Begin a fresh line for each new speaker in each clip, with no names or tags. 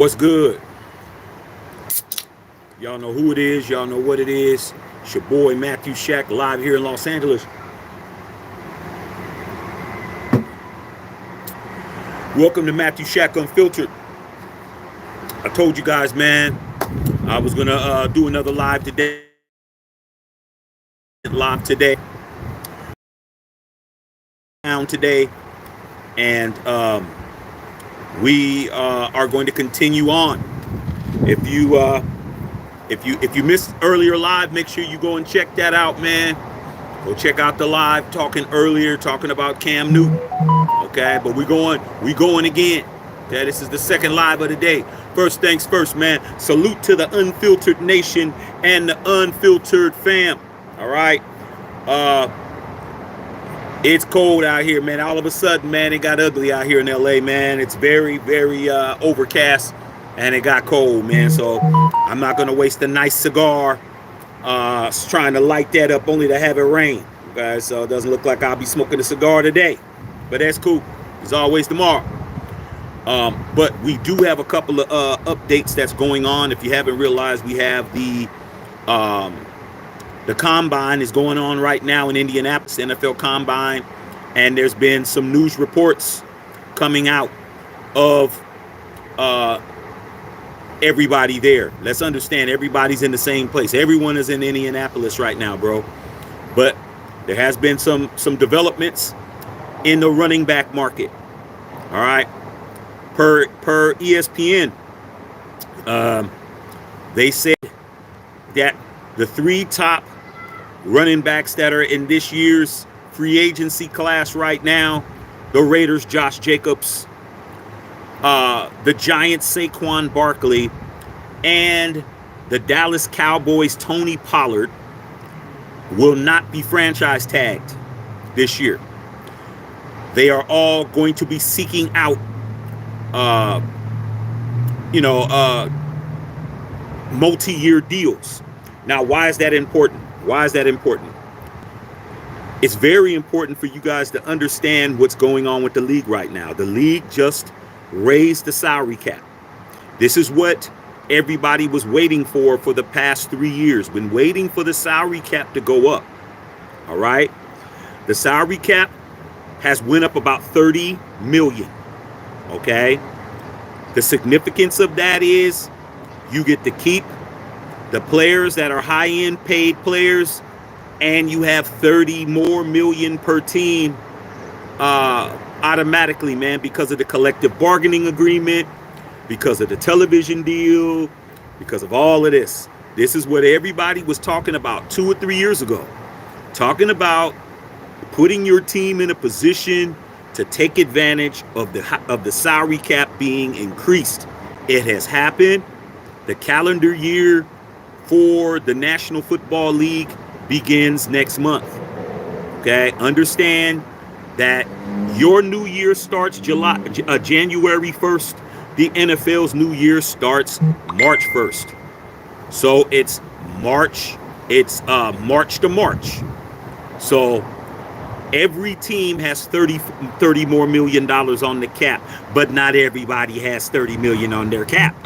What's good? Y'all know who it is. Y'all know what it is. It's your boy Matthew Shack live here in Los Angeles. Welcome to Matthew Shack Unfiltered. I told you guys, man, I was gonna do another live today. And we are going to continue on. If you missed earlier live, make sure you go and check that out, man. Go check out the live talking about Cam Newton. Okay, but we going again. Okay, this is the second live of the day. First things first, man. Salute to the unfiltered nation and the unfiltered fam. All right. It's cold out here, man. All of a sudden, man, it got ugly out here in LA, man. It's very, very overcast, and it got cold, man. So I'm not gonna waste a nice cigar trying to light that up only to have it rain. Okay, so it doesn't look like I'll be smoking a cigar today, but that's cool. There's always tomorrow. But we do have a couple of updates that's going on. If you haven't realized, we have the combine is going on right now in Indianapolis, NFL combine, and there's been some news reports coming out of everybody there. Let's understand, everybody's in the same place. Everyone is in Indianapolis right now, bro. But there has been some developments in the running back market. All right. Per ESPN, they said that the three top running backs that are in this year's free agency class right now, the Raiders' Josh Jacobs, the Giants' Saquon Barkley, and the Dallas Cowboys' Tony Pollard, will not be franchise tagged this year. They are all going to be seeking out multi-year deals. Now, why is that important? It's very important for you guys to understand what's going on with the league right now. The league just raised the salary cap. This is what everybody was waiting for the past 3 years. Been waiting for the salary cap to go up. All right. The salary cap has went up about 30 million. Okay. The significance of that is you get to keep the players that are high-end paid players, and you have 30 more million per team automatically, man, because of the collective bargaining agreement, because of the television deal, because of all of this. This is what everybody was talking about 2 or 3 years ago. Talking about putting your team in a position to take advantage of the salary cap being increased. It has happened. The calendar year for the National Football League begins next month. Okay, understand that your new year starts January 1st. The NFL's new year starts March 1st. So it's March. It's March to March. So every team has 30 more million dollars on the cap, but not everybody has 30 million on their cap.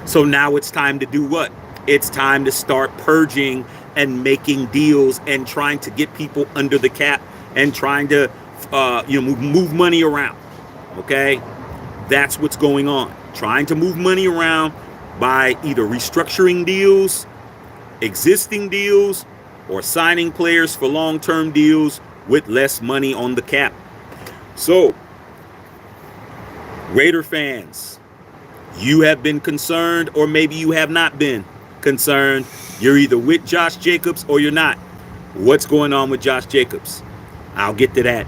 So now it's time to do what? It's time to start purging and making deals and trying to get people under the cap and trying to move money around. Okay? That's what's going on. Trying to move money around by either restructuring deals, existing deals, or signing players for long-term deals with less money on the cap. So, Raider fans, you have been concerned, or maybe you have not been concerned. You're either with Josh Jacobs or you're not. What's going on with Josh Jacobs? I'll get to that.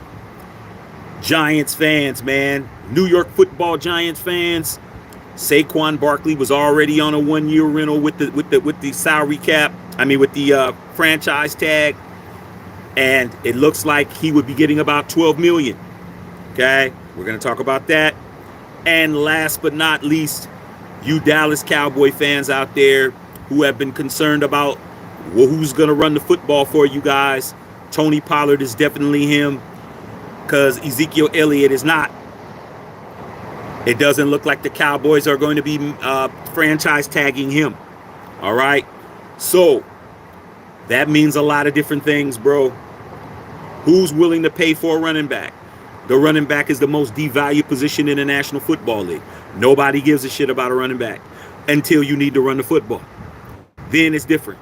Giants fans, man. New York Football Giants fans. Saquon Barkley was already on a 1-year rental with the salary cap. With the franchise tag, and it looks like he would be getting about 12 million. Okay, we're gonna talk about that. And last but not least, you Dallas Cowboy fans out there who have been concerned about who's gonna run the football for you guys. Tony Pollard is definitely him, because Ezekiel Elliott is not. It doesn't look like the Cowboys are going to be franchise tagging him. All right. So that means a lot of different things, bro. Who's willing to pay for a running back? The running back is the most devalued position in the National Football League. Nobody gives a shit about a running back until you need to run the football. Then it's different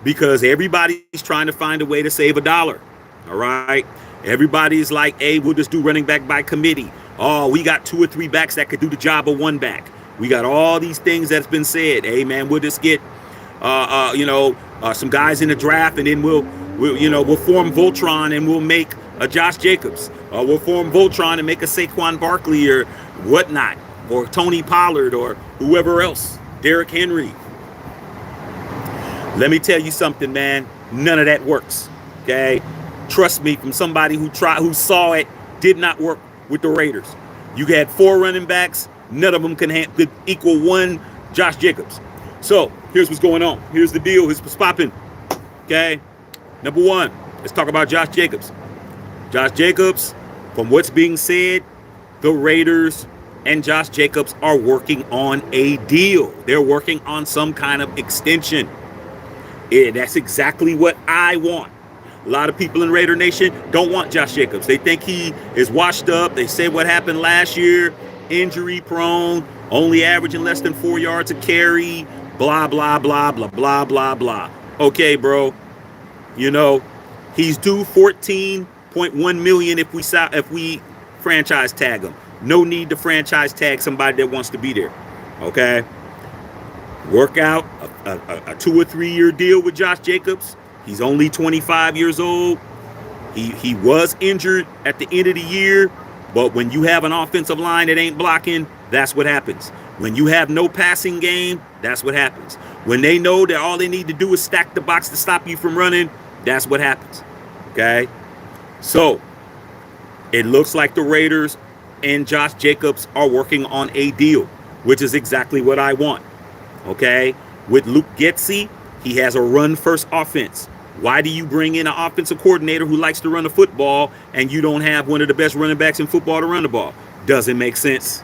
because everybody's trying to find a way to save a dollar. All right. Everybody's like, hey, we'll just do running back by committee. Oh, we got 2 or 3 backs that could do the job of one back. We got all these things that's been said. Hey, man, we'll just get, some guys in the draft, and then we'll form Voltron and we'll make a Josh Jacobs. We'll form Voltron and make a Saquon Barkley or whatnot, or Tony Pollard or whoever else, Derrick Henry. Let me tell you something, man. None of that works. Okay, trust me, from somebody who saw it, did not work with the Raiders. You had 4 running backs. None of them could equal one Josh Jacobs. So here's what's going on. Here's the deal. Here's what's popping. Okay. Number 1, let's talk about Josh Jacobs. Josh Jacobs, from what's being said, the Raiders and Josh Jacobs are working on a deal. They're working on some kind of extension. Yeah, that's exactly what I want. A lot of people in Raider Nation don't want Josh Jacobs. They think he is washed up. They say what happened last year, injury prone, only averaging less than 4 yards a carry, blah, blah, blah, blah, blah, blah, blah. Okay, bro. You know, he's due $14.1 million if we franchise tag him. No need to franchise tag somebody that wants to be there. Okay. Work out a 2 or 3 year deal with Josh Jacobs. He's only 25 years old. He was injured at the end of the year, but when you have an offensive line that ain't blocking, that's what happens. When you have no passing game, that's what happens. When they know that all they need to do is stack the box to stop you from running, that's what happens. Okay? So, it looks like the Raiders and Josh Jacobs are working on a deal, which is exactly what I want. Okay? With Luke Getsy, he has a run-first offense. Why do you bring in an offensive coordinator who likes to run the football and you don't have one of the best running backs in football to run the ball? Doesn't make sense.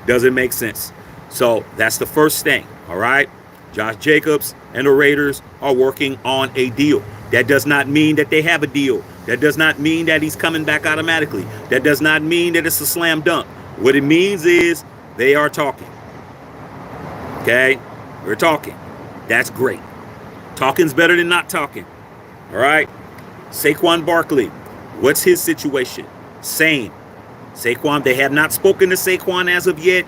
Doesn't make sense. So that's the first thing, all right? Josh Jacobs and the Raiders are working on a deal. That does not mean that they have a deal. That does not mean that he's coming back automatically. That does not mean that it's a slam dunk. What it means is they are talking. Okay? We're talking. That's great. Talking's better than not talking. All right? Saquon Barkley. What's his situation? Same. Saquon, they have not spoken to Saquon as of yet.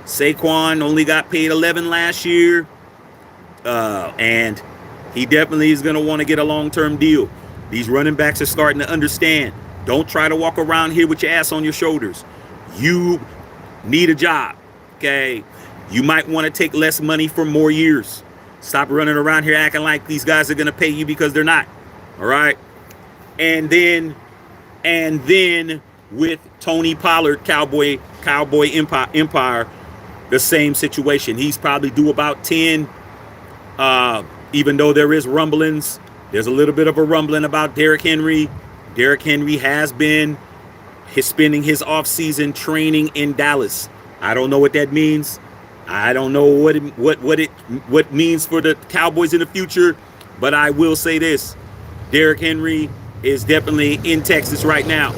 Saquon only got paid $11 last year. And he definitely is going to want to get a long-term deal. These running backs are starting to understand. Don't try to walk around here with your ass on your shoulders. You need a job. Okay? You might want to take less money for more years. Stop running around here acting like these guys are going to pay you because they're not. All right? And then with Tony Pollard, Cowboy Empire, the same situation. He's probably due about 10. Even though there is rumblings, there's a little bit of a rumbling about Derrick Henry. Derrick Henry has been spending his offseason training in Dallas. I don't know what that means. I don't know what it means for the Cowboys in the future, but I will say this. Derrick Henry is definitely in Texas right now.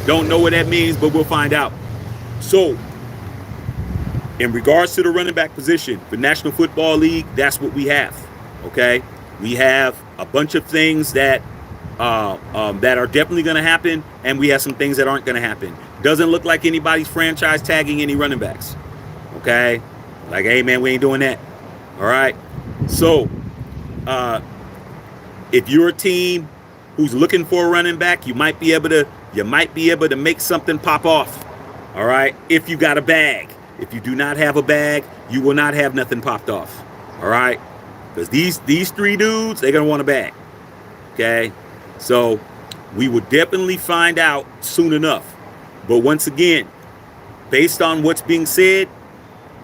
Don't know what that means, but we'll find out. So, in regards to the running back position, the National Football League, that's what we have. Okay? We have a bunch of things that are definitely going to happen, and we have some things that aren't going to happen. Doesn't look like anybody's franchise tagging any running backs. Okay? Like, hey, man, we ain't doing that. All right? So, if you're a team who's looking for a running back, you might be able to make something pop off. All right? If you got a bag. If you do not have a bag, you will not have nothing popped off. All right? Because these 3 dudes, they're going to want a bag. Okay? So, we will definitely find out soon enough. But once again, based on what's being said,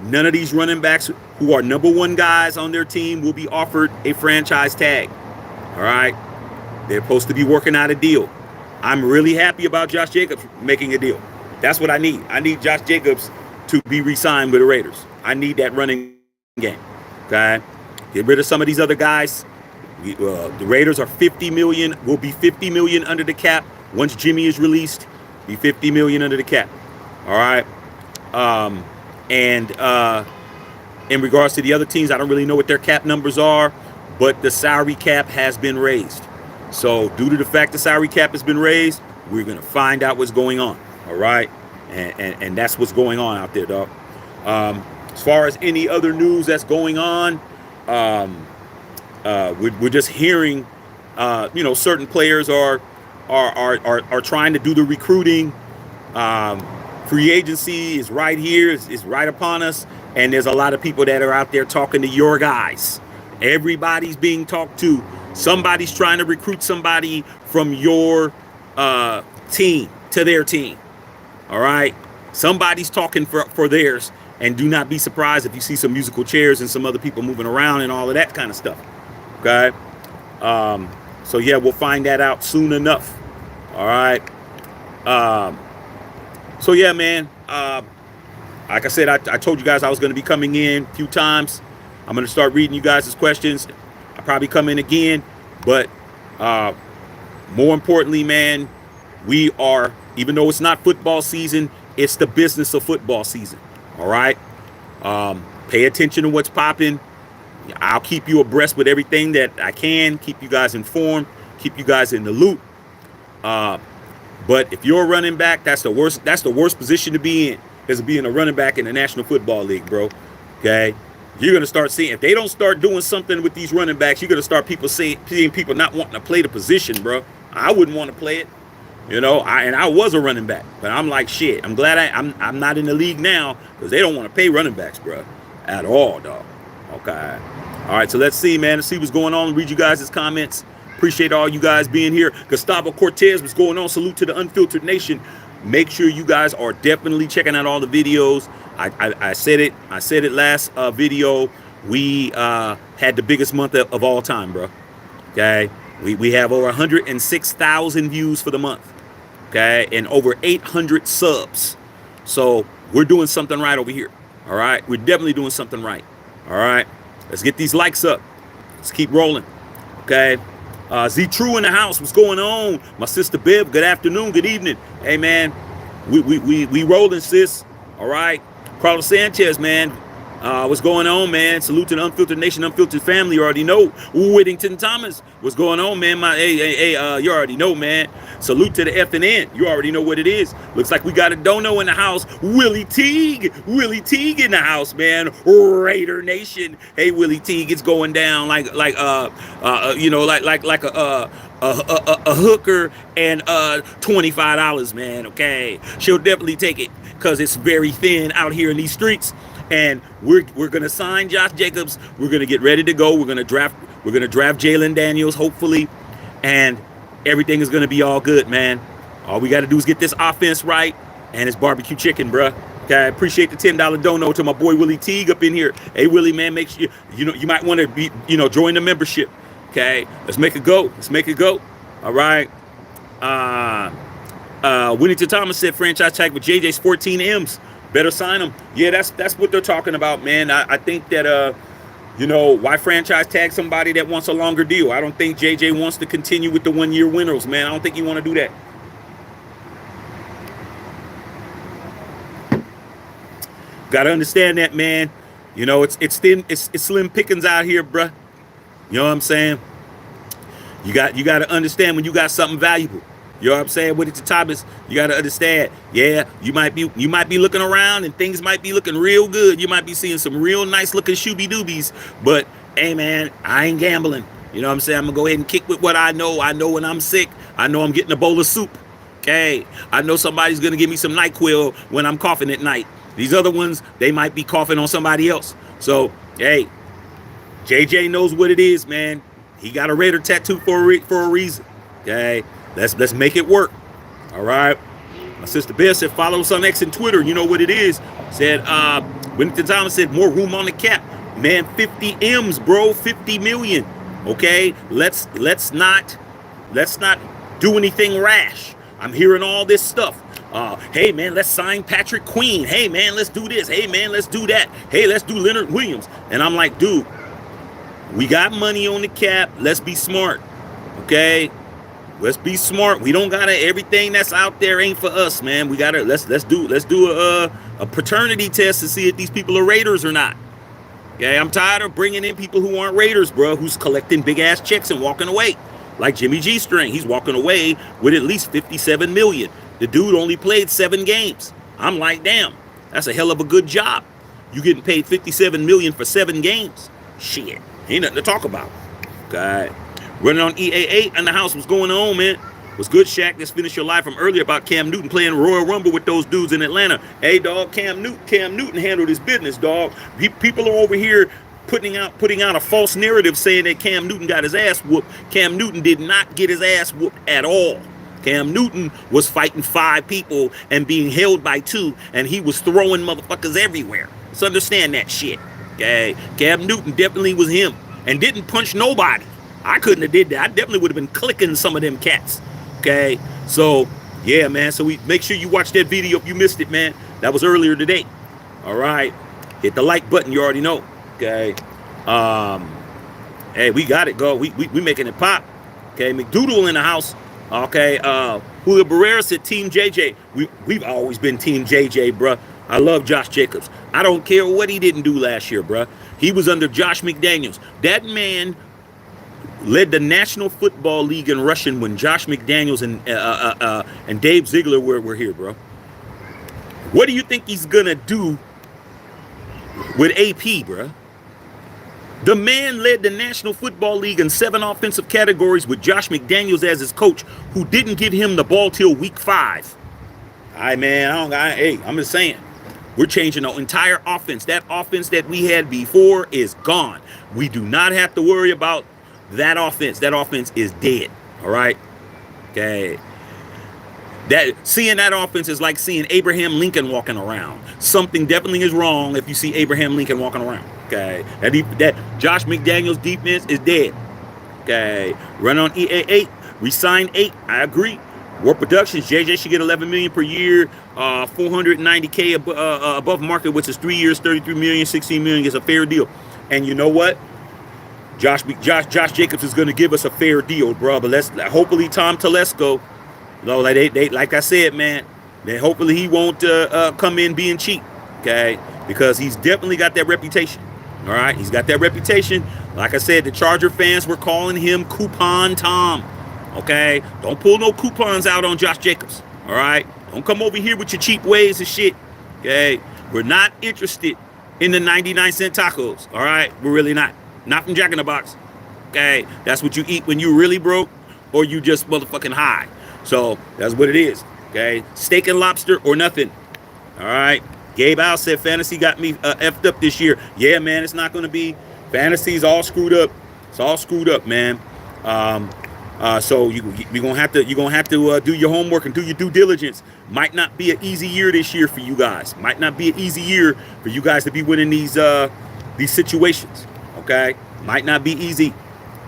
none of these running backs who are number 1 guys on their team will be offered a franchise tag. All right? They're supposed to be working out a deal. I'm really happy about Josh Jacobs making a deal. That's what I need. I need Josh Jacobs to be re-signed with the Raiders. I need that running game. Okay, get rid of some of these other guys. The Raiders are 50 million. Will be 50 million under the cap once Jimmy is released. Be 50 million under the cap. All right. In regards to the other teams, I don't really know what their cap numbers are, but the salary cap has been raised. So due to the fact the salary cap has been raised, we're going to find out what's going on. All right. And that's what's going on out there, dog. As far as any other news that's going on, we're just hearing, certain players are trying to do the recruiting. Free agency is right here, is right upon us. And there's a lot of people that are out there talking to your guys. Everybody's being talked to. Somebody's trying to recruit somebody from your team to their team. All right. Somebody's talking for theirs. And do not be surprised if you see some musical chairs and some other people moving around and all of that kind of stuff. Okay. So yeah, we'll find that out soon enough. All right. So yeah, man. Like I said, I told you guys I was going to be coming in a few times. I'm going to start reading you guys' questions. I'll probably come in again. But more importantly, man, we are, even though it's not football season, it's the business of football season. All right. Pay attention to what's popping. I'll keep you abreast with everything that I can. Keep you guys informed. Keep you guys in the loop. But if you're a running back, that's the worst. That's the worst position to be in, is being a running back in the National Football League, bro. Okay. You're going to start seeing, if they don't start doing something with these running backs, you're going to start seeing people not wanting to play the position, bro. I wouldn't want to play it. I was a running back, but I'm like, shit, I'm glad I'm not in the league now, because they don't want to pay running backs, bro, at all, dog. Okay. All right, so let's see, man. Let's see what's going on. Read you guys' comments. Appreciate all you guys being here. Gustavo Cortez, what's going on? Salute to the Unfiltered Nation. Make sure you guys are definitely checking out all the videos. I said it. I said it last video. We had the biggest month of all time, bro. Okay. We have over 106,000 views for the month. Okay. And over 800 subs. So we're doing something right over here. All right. We're definitely doing something right. All right. Let's get these likes up. Let's keep rolling. Okay. Z True in the house. What's going on? My sister Bev. Good afternoon. Good evening. Hey, man. We rolling, sis. All right. Carlos Sanchez, man. What's going on, man? Salute to the Unfiltered Nation, Unfiltered family. You already know. Whittington Thomas. What's going on, man? You already know, man. Salute to the FNN. You already know what it is. Looks like we got a dono in the house. Willie Teague. Willie Teague in the house, man. Raider Nation. Hey, Willie Teague, it's going down like a hooker and $25, man. Okay, she'll definitely take it because it's very thin out here in these streets. And we're gonna sign Josh Jacobs. We're gonna get ready to go. We're gonna draft Jalen Daniels, hopefully, and everything is gonna be all good, man. All we gotta do is get this offense right, and it's barbecue chicken, bruh. Okay, I appreciate the $10 dono to my boy Willie Teague up in here. Hey, Willie, man, make sure you might want to be join the membership. Okay, let's make it go. Let's make it go. All right. Whittington Thomas said franchise tag with JJ's 14 M's. Better sign them. Yeah, that's what they're talking about, man. I think that why franchise tag somebody that wants a longer deal? I don't think JJ wants to continue with the 1-year winners, man. I don't think you want to do that. Gotta understand that, man. It's thin, it's slim pickings out here, bruh. You know what I'm saying? You got to understand when you got something valuable. You know what I'm saying? With it to Thomas, you got to understand. Yeah, you might be looking around and things might be looking real good. You might be seeing some real nice looking shooby doobies. But hey, man, I ain't gambling. You know what I'm saying? I'm gonna go ahead and kick with what I know. I know when I'm sick. I know I'm getting a bowl of soup. Okay. I know somebody's gonna give me some NyQuil when I'm coughing at night. These other ones, they might be coughing on somebody else. So hey, JJ knows what it is, man. He got a Raider tattoo for a reason. Okay. Let's make it work. All right. My sister Bear said, follow us on X and Twitter. You know what it is. Said, Whittington Thomas said, more room on the cap. Man, 50 M's, bro. 50 million. Okay. Let's not do anything rash. I'm hearing all this stuff. Hey, man, let's sign Patrick Queen. Hey, man, let's do this. Hey, man, let's do that. Hey, let's do Leonard Williams. And I'm like, dude, we got money on the cap. Let's be smart, okay? Let's be smart. We don't gotta, everything that's out there ain't for us, man. We gotta, let's do a paternity test to see if these people are Raiders or not. Okay, I'm tired of bringing in people who aren't Raiders, bro, who's collecting big ass checks and walking away. Like Jimmy G String, he's walking away with at least 57 million. The dude only played 7 games. I'm like, damn, that's a hell of a good job. You getting paid 57 million for 7 games? Shit, ain't nothing to talk about. Okay. Running on EA8 in the house. What's going on, man? What's good, Shaq? Let's finish your live from earlier about Cam Newton playing Royal Rumble with those dudes in Atlanta. Hey, dog, Cam Newton handled his business, dog. People are over here putting out a false narrative saying that Cam Newton got his ass whooped. Cam Newton did not get his ass whooped at all. Cam Newton was fighting 5 people and being held by 2, and he was throwing motherfuckers everywhere. Let's understand that shit. Okay, Cam Newton definitely was him and didn't punch nobody. I couldn't have did that. I definitely would have been clicking some of them cats. Okay, so yeah, man. So we make sure you watch that video if you missed it, man. That was earlier today. All right, hit the like button. You already know. Okay. Hey, we got it, go. We making it pop. Okay, McDoodle in the house. Okay, Julio Barrera said Team JJ. We've always been Team JJ, bruh. I love Josh Jacobs. I don't care what he didn't do last year, bruh. He was under Josh McDaniels. That man led the National Football League in rushing when Josh McDaniels and Dave Ziegler were here, bro. What do you think he's gonna do with AP, bro? The man led the National Football League in 7 offensive categories with Josh McDaniels as his coach, who didn't give him the ball till week 5. All right, man. I'm just saying, we're changing the entire offense. That offense that we had before is gone. We do not have to worry about that offense. That offense is dead. All right. Okay. Seeing that offense is like seeing Abraham Lincoln walking around. Something definitely is wrong if you see Abraham Lincoln walking around. Okay. That Josh McDaniels defense is dead. Okay. Run on EA8. Resign 8. I agree. War Productions. JJ should get 11 million per year. 490K above market, which is 3 years, 33 million, 16 million is a fair deal. And you know what? Josh Jacobs is going to give us a fair deal, bro. But hopefully Tom Telesco, no, like I said, man, then hopefully he won't come in being cheap, okay? Because he's definitely got that reputation. All right, he's got that reputation. Like I said, the Charger fans were calling him Coupon Tom. Okay, don't pull no coupons out on Josh Jacobs. All right, don't come over here with your cheap ways and shit. Okay, we're not interested in the 99-cent tacos. All right, we're really not. Not from Jack in the Box. Okay, that's what you eat when you really broke or you just motherfucking high. So that's what it is. Okay, steak and lobster or nothing. All right. Gabe Al said fantasy got me effed up this year. Yeah, man, it's not going to be. Fantasy's all screwed up. It's all screwed up, man. So you're gonna have to do your homework and do your due diligence. Might not be an easy year this year for you guys. Might not be an easy year for you guys to be winning these situations. Okay, might not be easy.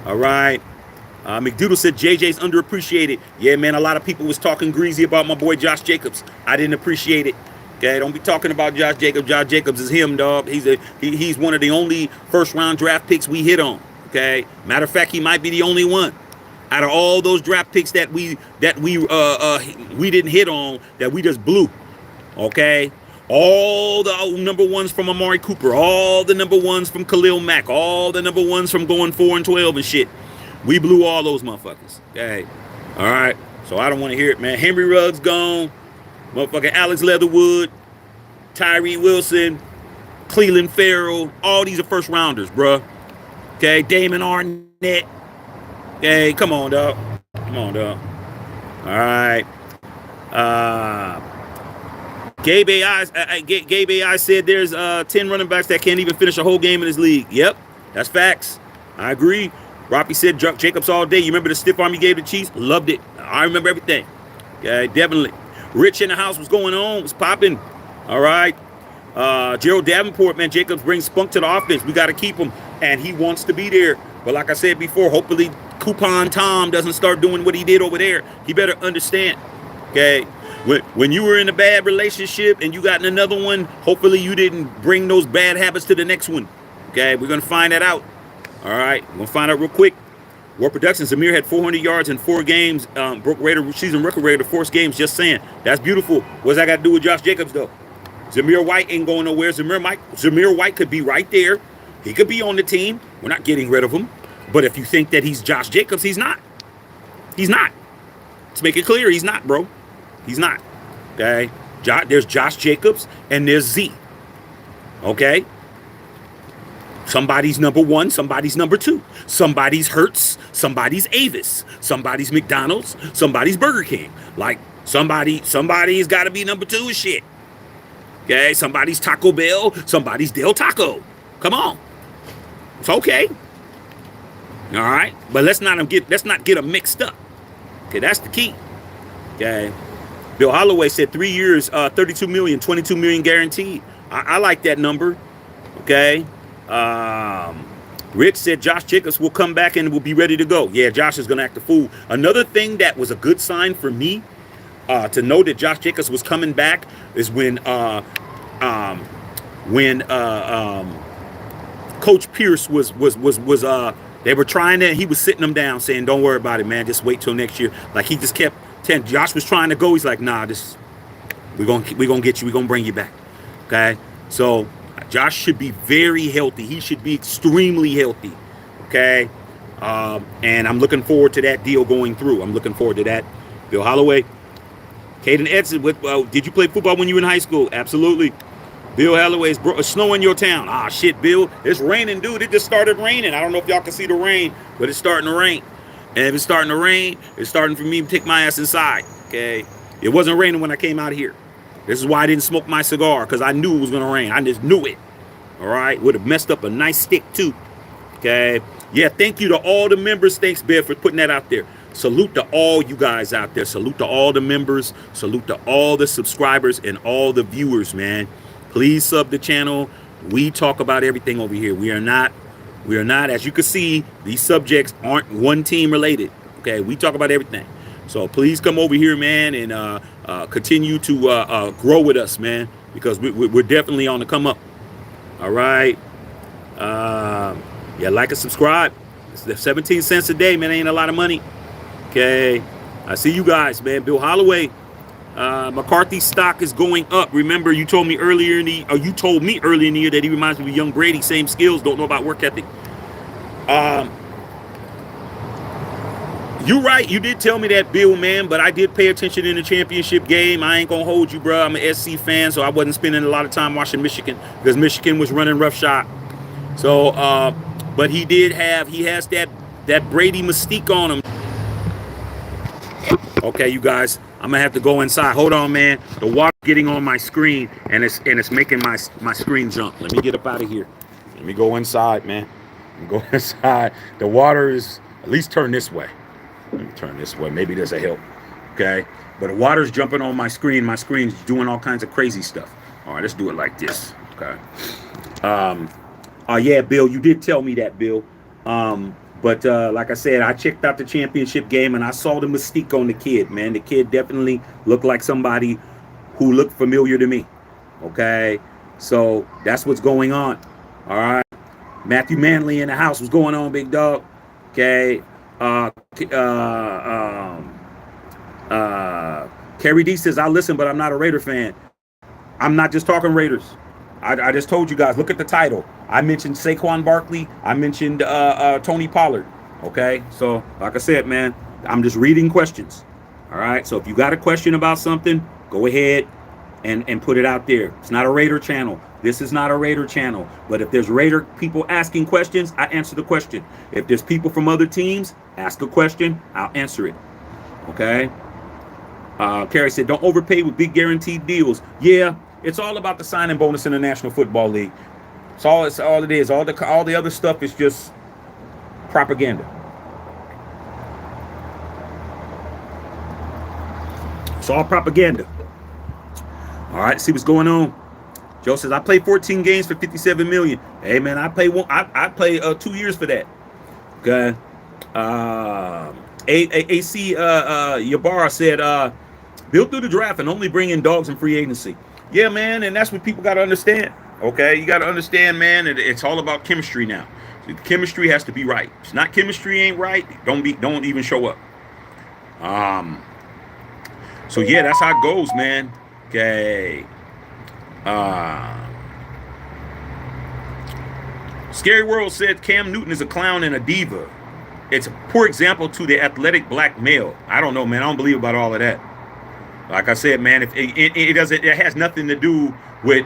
All right. McDoodle said JJ's underappreciated. Yeah, man, a lot of people was talking greasy about my boy Josh Jacobs. I didn't appreciate it. Okay, don't be talking about Josh Jacobs. Josh Jacobs is him, dog. He's one of the only first-round draft picks we hit on. Okay, matter of fact, he might be the only one out of all those draft picks that we didn't hit on, that we just blew. Okay, all the number ones from Amari Cooper, all the number ones from Khalil Mack, all the number ones from going 4-12 and shit. We blew all those motherfuckers. Okay, all right. So I don't want to hear it, man. Henry Ruggs gone. Motherfucking Alex Leatherwood, Tyree Wilson, Cleveland Farrell, all these are first rounders, bruh. Okay, Damon Arnett. Okay, come on, dog. Come on, dog. All right. Gabe AI said there's 10 running backs that can't even finish a whole game in this league. Yep, that's facts. I agree. Roppy said Jacobs all day. You remember the stiff arm he gave the Chiefs? Loved it. I remember everything. Okay, definitely. Rich in the house, what's going on? What's popping? All right. Gerald Davenport, man, Jacobs brings spunk to the offense. We got to keep him, and he wants to be there. But like I said before, hopefully Coupon Tom doesn't start doing what he did over there. He better understand. Okay. When you were in a bad relationship and you got in another one, hopefully you didn't bring those bad habits to the next one. Okay, we're going to find that out. All right, we're going to find out real quick. War Productions, Zamir had 400 yards in 4 games, broke Raider season record rate of 4 games. Just saying. That's beautiful. What's that got to do with Josh Jacobs, though? Zamir White ain't going nowhere. Zamir White could be right there. He could be on the team. We're not getting rid of him. But if you think that he's Josh Jacobs, he's not. He's not. Let's make it clear. He's not, bro. He's not. Okay? There's Josh Jacobs and there's Z. Okay? Somebody's number 1, somebody's number 2. Somebody's Hertz, somebody's Avis, somebody's McDonald's, somebody's Burger King. Like, somebody's got to be number 2 and shit. Okay? Somebody's Taco Bell, somebody's Del Taco. Come on. It's okay. All right? But let's not get them mixed up. Okay, that's the key. Okay. Bill Holloway said 3 years, 32 million, 22 million guaranteed. I like that number. Okay. Rich said Josh Jacobs will come back and will be ready to go. Yeah, Josh is going to act a fool. Another thing that was a good sign for me to know that Josh Jacobs was coming back is when Coach Pierce was they were trying to, he was sitting them down saying, don't worry about it, man. Just wait till next year. Like, he just kept telling, Josh was trying to go. He's like, nah, we're going to get you. We're going to bring you back. Okay. So Josh should be very healthy. He should be extremely healthy. Okay. And I'm looking forward to that deal going through. I'm looking forward to that. Bill Holloway, Caden Edson, did you play football when you were in high school? Absolutely. Bill Holloway's snow in your town. Ah, shit, Bill. It's raining, dude. It just started raining. I don't know if y'all can see the rain, but it's starting to rain. And if it's starting to rain, it's starting for me to take my ass inside. Okay? It wasn't raining when I came out here. This is why I didn't smoke my cigar, because I knew it was going to rain. I just knew it. All right? Would have messed up a nice stick, too. Okay? Yeah, thank you to all the members. Thanks, Bear, for putting that out there. Salute to all you guys out there. Salute to all the members. Salute to all the subscribers and all the viewers, man. Please sub the channel. We talk about everything over here. We are not, as you can see, these subjects aren't one team related. Okay, we talk about everything. So please come over here, man, and continue to grow with us, man, because we're definitely on the come up. All right. Yeah, like and subscribe. It's 17 cents a day, man. Ain't a lot of money. Okay. I see you guys, man. Bill Holloway. McCarthy stock is going up. Remember, you told me earlier in the year that he reminds me of young Brady. Same skills, don't know about work ethic. You're right. You did tell me that, Bill, man. But I did pay attention in the championship game. I ain't gonna hold you, bro. I'm an SC fan, so I wasn't spending a lot of time watching Michigan because Michigan was running roughshod. So, but he has that Brady mystique on him. Okay, you guys. I'm gonna have to go inside. Hold on, man. The water's getting on my screen, and it's making my screen jump. Let me get up out of here. Let me go inside, man. Go inside. The water is at least turn this way. Let me turn this way. Maybe there's a help. Okay, but the water's jumping on my screen. My screen's doing all kinds of crazy stuff. All right, let's do it like this. Okay. Yeah, Bill, you did tell me that, Bill. But like I said, I checked out the championship game and I saw the mystique on the kid, man. The kid definitely looked like somebody who looked familiar to me. Okay, so that's what's going on. All right, Matthew Manley in the house. What's going on, big dog? Okay. Kerry D says, I listen, but I'm not a Raider fan. I'm not just talking Raiders. I just told you guys, look at the title. I mentioned Saquon Barkley. I mentioned Tony Pollard. Okay, so like I said, man, I'm just reading questions. All right, so if you got a question about something, go ahead and put it out there. It's not a Raider channel. This is not a Raider channel. But if there's Raider people asking questions, I answer the question. If there's people from other teams, ask a question, I'll answer it. Okay? Kerry said, don't overpay with big guaranteed deals. Yeah, it's all about the signing bonus in the National Football League. It's all it is. All the other stuff is just propaganda. It's all propaganda. All right, see what's going on. Joe says, I played 14 games for $57 million. Hey, man, I play 2 years for that. Okay. AC Yabara said, Built through the draft and only bring in dogs in free agency. Yeah, man, and that's what people got to understand. Okay, you got to understand, man. It's all about chemistry now. So the chemistry has to be right. If it's not chemistry ain't right, don't even show up. Um. So yeah, that's how it goes, man. Okay. Uh. Scary World said Cam Newton is a clown and a diva. It's a poor example to the athletic black male. I don't know, man. I don't believe about all of that. Like I said, man, if it doesn't, it has nothing to do with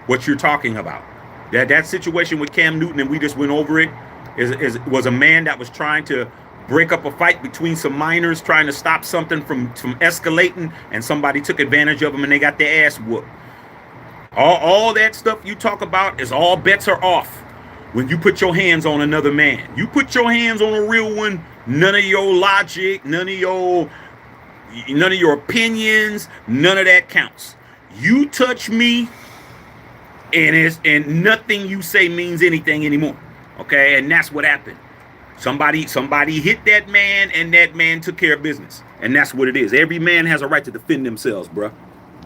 what you're talking about. That situation with Cam Newton, and we just went over it, was a man that was trying to break up a fight between some minors, trying to stop something from escalating, and somebody took advantage of him, and they got their ass whooped. All that stuff you talk about is all bets are off when you put your hands on another man. You put your hands on a real one, none of your logic, none of your opinions, none of that counts. You touch me, and nothing you say means anything anymore. Okay, and that's what happened. Somebody hit that man, and that man took care of business, and that's what it is. Every man has a right to defend themselves, bruh.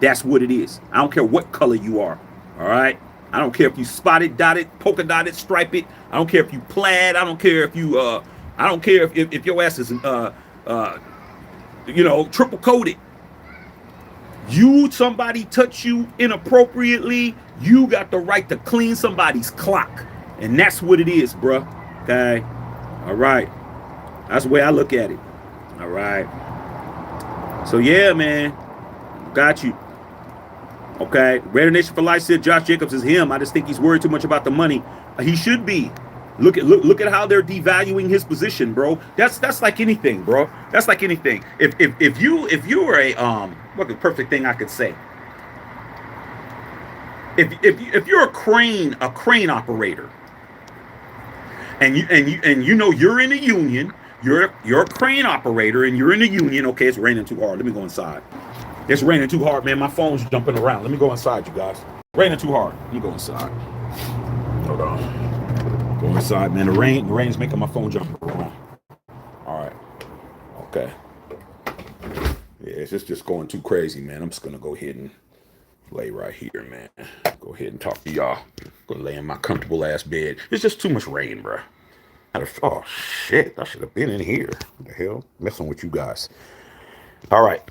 That's what it is. I don't care what color you are. All right. I don't care if you spotted, dotted, polka dotted, striped it. I don't care if you plaid. I don't care if you I don't care if your ass is triple coated. Somebody touch you inappropriately, you got the right to clean somebody's clock. And that's what it is, bruh. Okay. All right. That's the way I look at it. All right. So yeah, man. Got you. Okay. Raider Nation for Life said Josh Jacobs is him. I just think he's worried too much about the money. He should be. Look at how they're devaluing his position, bro. That's like anything, bro. That's like anything. If you were a what the perfect thing I could say. If you're a crane operator, and you know you're in a union, you're a crane operator and you're in a union. Okay, it's raining too hard. Let me go inside. It's raining too hard, man. My phone's jumping around. Let me go inside, you guys. Raining too hard. Let me go inside. Hold on. Go inside, man. The rain's making my phone jump around. All right. Okay. Yeah, it's just going too crazy, man. I'm just gonna go ahead and lay right here, man. Go ahead and talk to y'all. Gonna lay in my comfortable ass bed. It's just too much rain, bro. Oh shit! I should have been in here. What the hell? Messing with you guys. All right.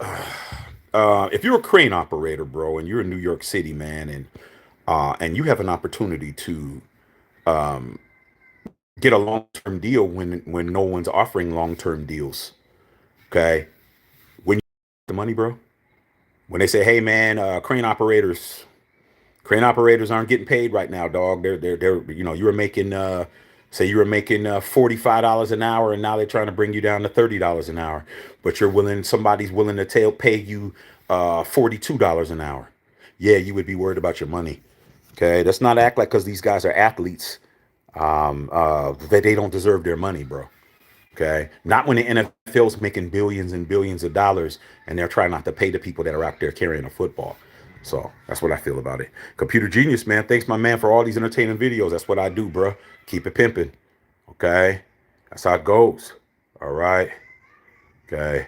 If you're a crane operator, bro, and you're in New York City, man, and you have an opportunity to get a long-term deal when no one's offering long-term deals, okay? When you get the money, bro, when they say, hey, man, crane operators aren't getting paid right now, dog. They're you were making say you were making $45 an hour, and now they're trying to bring you down to $30 an hour, but somebody's willing to pay you $42 an hour. Yeah, you would be worried about your money. Okay, let's not act like because these guys are athletes that they don't deserve their money, bro. Okay, not when the NFL's making billions and billions of dollars and they're trying not to pay the people that are out there carrying a football. So that's what I feel about it. Computer Genius, man. Thanks, my man, for all these entertaining videos. That's what I do, bro. Keep it pimping. Okay, that's how it goes. All right. Okay.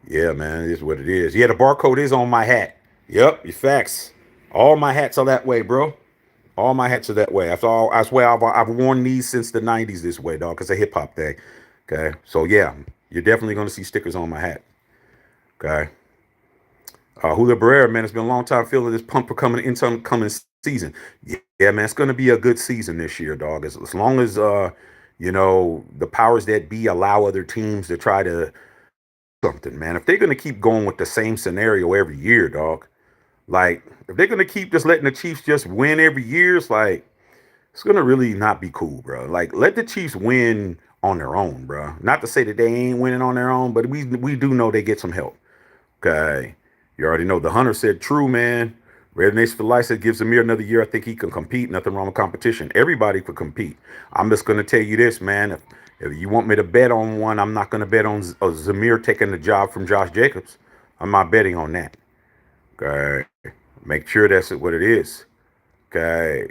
Yeah, man, it is what it is. Yeah, the barcode is on my hat. Yep, your facts. All my hats are that way, bro. All my hats are that way. I swear I've worn these since the 90s this way, dog. It's a hip hop thing. Okay. So yeah, you're definitely gonna see stickers on my hat. Okay. Julio Barrera, man, it's been a long time feeling this pump for coming season. Yeah, man, it's gonna be a good season this year, dog. As long as the powers that be allow other teams to try to something, man. If they're gonna keep going with the same scenario every year, dog, like if they're gonna keep just letting the Chiefs just win every year, it's gonna really not be cool, bro. Like let the Chiefs win on their own, bro. Not to say that they ain't winning on their own, but we do know they get some help. Okay. You already know. The Hunter said, true, man. Red Nation for Life said, give Zamir another year. I think he can compete. Nothing wrong with competition. Everybody could compete. I'm just going to tell you this, man. If you want me to bet on one, I'm not going to bet on Zamir taking the job from Josh Jacobs. I'm not betting on that. Okay. Make sure that's what it is. Okay.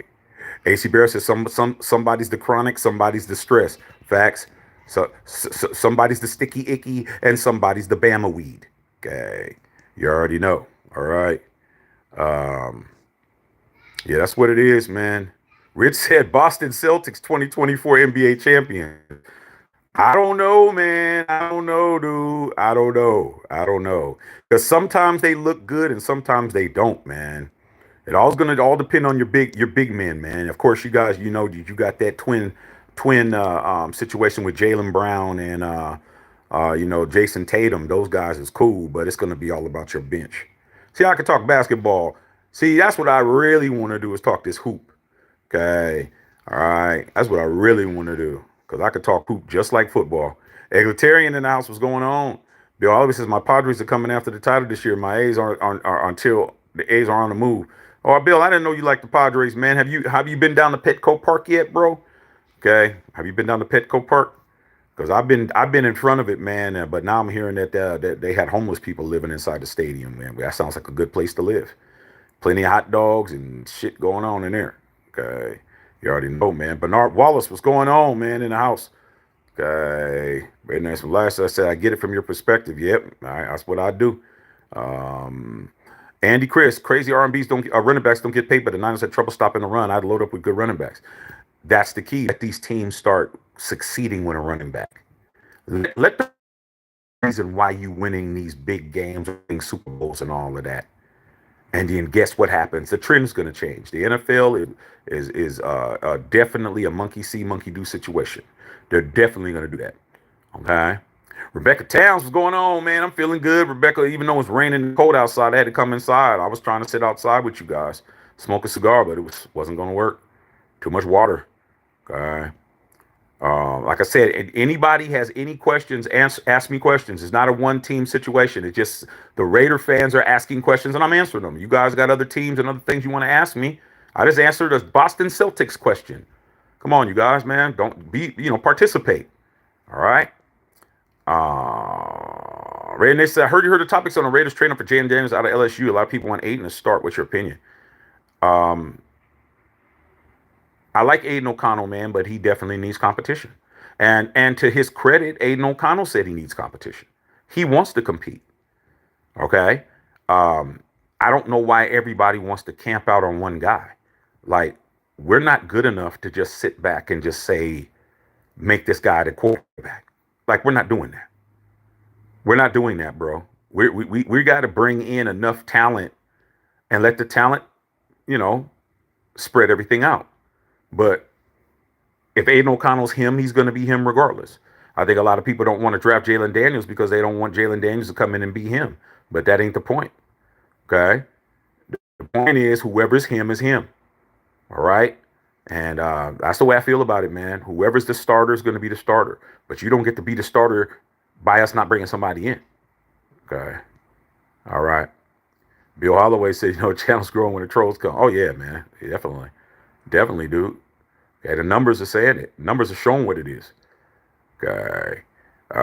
AC Bear says, somebody's the chronic, somebody's the stress. Facts.
So somebody's the sticky icky and somebody's the Bama weed. Okay. You already know. All right. Um, yeah, that's what it is, man. Rich said Boston Celtics 2024 NBA champions. I don't know, man. I don't know, dude. I don't know. I don't know. Because sometimes they look good and sometimes they don't, man. It all's gonna all depend on your big men, man. Of course, you guys, you got that twin situation with Jaylen Brown and Jason Tatum. Those guys is cool, but it's gonna be all about your bench. See, I can talk basketball. See, that's what I really want to do is talk this hoop. Okay. All right. That's what I really want to do. Because I could talk hoop just like football. Egalitarian in the house, what's going on? Bill Oliver says my Padres are coming after the title this year. My A's are until the A's are on the move. Oh, Bill, I didn't know you liked the Padres, man. Have you been down to Petco Park yet, bro? Okay. Have you been down to Petco Park? Because I've been in front of it, man. But now I'm hearing that they had homeless people living inside the stadium, man. That sounds like a good place to live. Plenty of hot dogs and shit going on in there. Okay. You already know, man. Bernard Wallace, what's going on, man, in the house? Okay. Very nice. From last I said, I get it from your perspective. Yep. All right. That's what I do. Um, Andy Chris, crazy R&Bs running backs don't get paid, but the Niners had trouble stopping the run. I'd load up with good running backs. That's the key. Let these teams start succeeding with a running back. Let the reason why you winning these big games, winning Super Bowls and all of that. And then guess what happens? The trend's going to change. The NFL is definitely a monkey see, monkey do situation. They're definitely going to do that. Okay. Rebecca Towns, what's going on, man? I'm feeling good. Rebecca, even though it's raining and cold outside, I had to come inside. I was trying to sit outside with you guys, smoke a cigar, but wasn't going to work. Too much water. Okay. Like I said, anybody has any questions, ask me questions. It's not a one-team situation. It's just the Raider fans are asking questions, and I'm answering them. You guys got other teams and other things you want to ask me. I just answered a Boston Celtics question. Come on, you guys, man. Don't participate. All right. Ray, they said, I heard you heard the topics on the Raiders training for Jalen Daniels out of LSU. A lot of people want Aiden to start. What's your opinion? I like Aiden O'Connell, man, but he definitely needs competition. And to his credit, Aiden O'Connell said he needs competition. He wants to compete. Okay. I don't know why everybody wants to camp out on one guy. Like, we're not good enough to just sit back and just say, make this guy the quarterback. Like, we're not doing that. We're not doing that, bro. We got to bring in enough talent and let the talent, spread everything out. But if Aiden O'Connell's him, he's going to be him regardless. I think a lot of people don't want to draft Jalen Daniels because they don't want Jalen Daniels to come in and be him. But that ain't the point. Okay? The point is whoever's him is him. All right? And that's the way I feel about it, man. Whoever's the starter is going to be the starter. But you don't get to be the starter by us not bringing somebody in. Okay? All right. Bill Holloway said, channels growing when the trolls come. Oh, yeah, man. Definitely. Definitely, dude. Okay, the numbers are saying it. Numbers are showing what it is. Okay.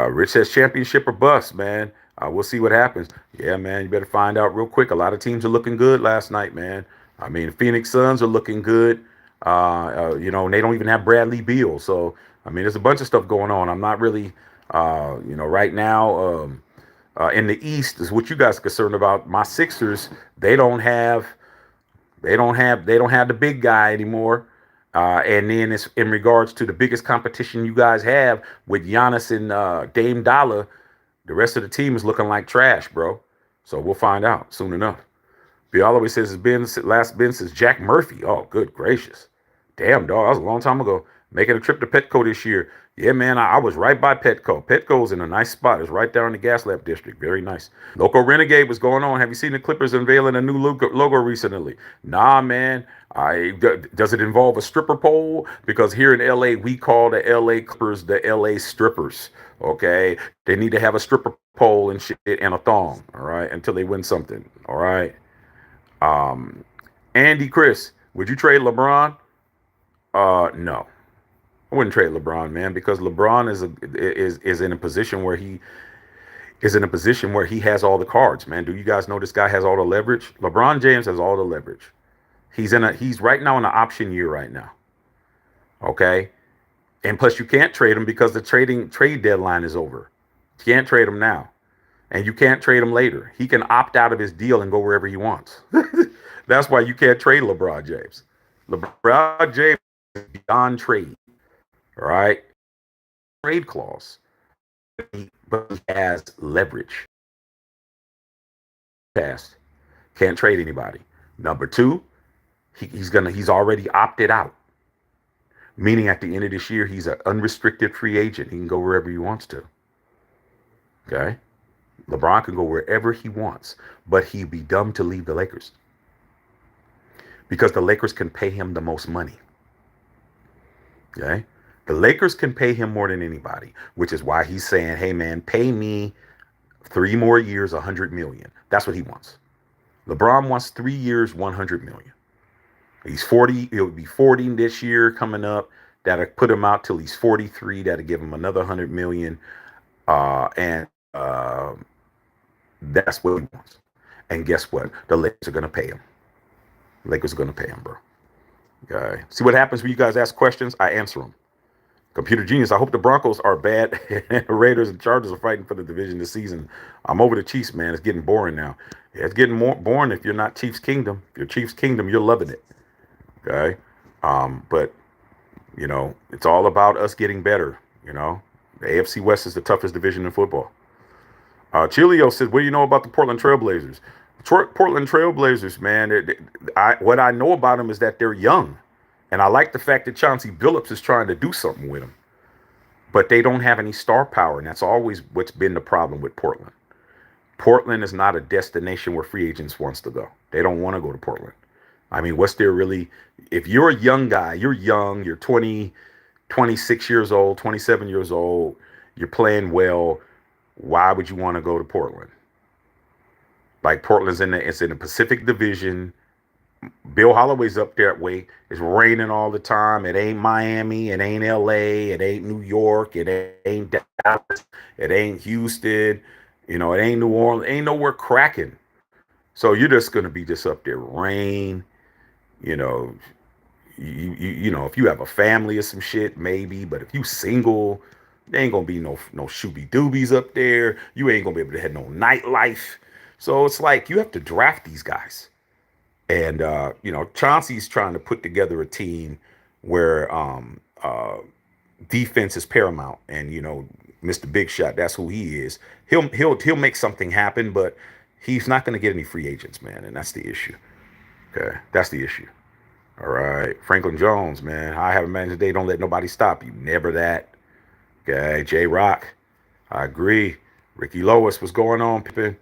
Rich says championship or bust, man. We'll see what happens. Yeah, man, you better find out real quick. A lot of teams are looking good last night, man. I mean, Phoenix Suns are looking good. And they don't even have Bradley Beal. So, I mean, there's a bunch of stuff going on. I'm not really, right now in the East is what you guys are concerned about. My Sixers, they don't have the big guy anymore. And then it's in regards to the biggest competition you guys have with Giannis and Dame Dollar, the rest of the team is looking like trash, bro. So we'll find out soon enough. Bill always says it's been since Jack Murphy. Oh, good gracious. Damn, dog. That was a long time ago. Making a trip to Petco this year. Yeah, man, I was right by Petco. Petco's in a nice spot. It's right there in the Gaslamp district. Very nice. Loco Renegade, what's going on? Have you seen the Clippers unveiling a new logo recently? Nah, man. Does it involve a stripper pole? Because here in LA, we call the LA Clippers the LA strippers. Okay? They need to have a stripper pole and shit and a thong. All right? Until they win something. All right? Andy Chris, would you trade LeBron? No. I wouldn't trade LeBron, man, because LeBron is in a position where he has all the cards, man. Do you guys know this guy has all the leverage? LeBron James has all the leverage. He's right now in an option year right now. Okay? And plus, you can't trade him because the trade deadline is over. You can't trade him now, and you can't trade him later. He can opt out of his deal and go wherever he wants. That's why you can't trade LeBron James. LeBron James is beyond trade. All right, trade clause, but he has leverage. Past can't trade anybody. Number two, he's already opted out. Meaning at the end of this year, he's an unrestricted free agent. He can go wherever he wants to. Okay? LeBron can go wherever he wants, but he'd be dumb to leave the Lakers because the Lakers can pay him the most money. Okay? The Lakers can pay him more than anybody, which is why he's saying, hey, man, pay me 3 more years, $100 million. That's what he wants. LeBron wants 3 years, $100 million. He's 40. He'll be 40 this year coming up. That'll put him out till he's 43. That'll give him another $100 million. And that's what he wants. And guess what? The Lakers are going to pay him. Lakers are going to pay him, bro. Okay. See what happens when you guys ask questions? I answer them. Computer genius. I hope the Broncos are bad. The Raiders and Chargers are fighting for the division this season. I'm over the Chiefs, man. It's getting boring now. Yeah, it's getting more boring if you're not Chiefs Kingdom. If you're Chiefs Kingdom, you're loving it. Okay. But you know, it's all about us getting better. You know, the AFC West is the toughest division in football. Chilio said, what do you know about the Portland Trailblazers? Portland Trailblazers, man, what I know about them is that they're young. And I like the fact that Chauncey Billups is trying to do something with them. But they don't have any star power, and that's always what's been the problem with Portland. Portland is not a destination where free agents wants to go. They don't want to go to Portland. I mean, what's there really? If you're a young guy, you're young, you're 20, 26 years old, 27 years old, you're playing well, why would you want to go to Portland? Like Portland's it's in the Pacific Division. Bill Holloway's up that way. It's raining all the time. It ain't Miami. It ain't LA. It ain't New York. It ain't Dallas. It ain't Houston. You know, it ain't New Orleans. Ain't nowhere cracking. So you're just going to be just up there. Rain. You know, you know, if you have a family or some shit, maybe. But if you single, there ain't going to be no shooby doobies up there. You ain't going to be able to have no nightlife. So it's like you have to draft these guys. And, you know, Chauncey's trying to put together a team where defense is paramount. And, you know, Mr. Big Shot, that's who he is. He'll make something happen, but he's not going to get any free agents, man. And that's the issue. Okay, that's the issue. All right. Franklin Jones, man. I have a man today. Don't let nobody stop you. Never that. Okay. J-Rock. I agree. Ricky Lois, what's going on, Pippin?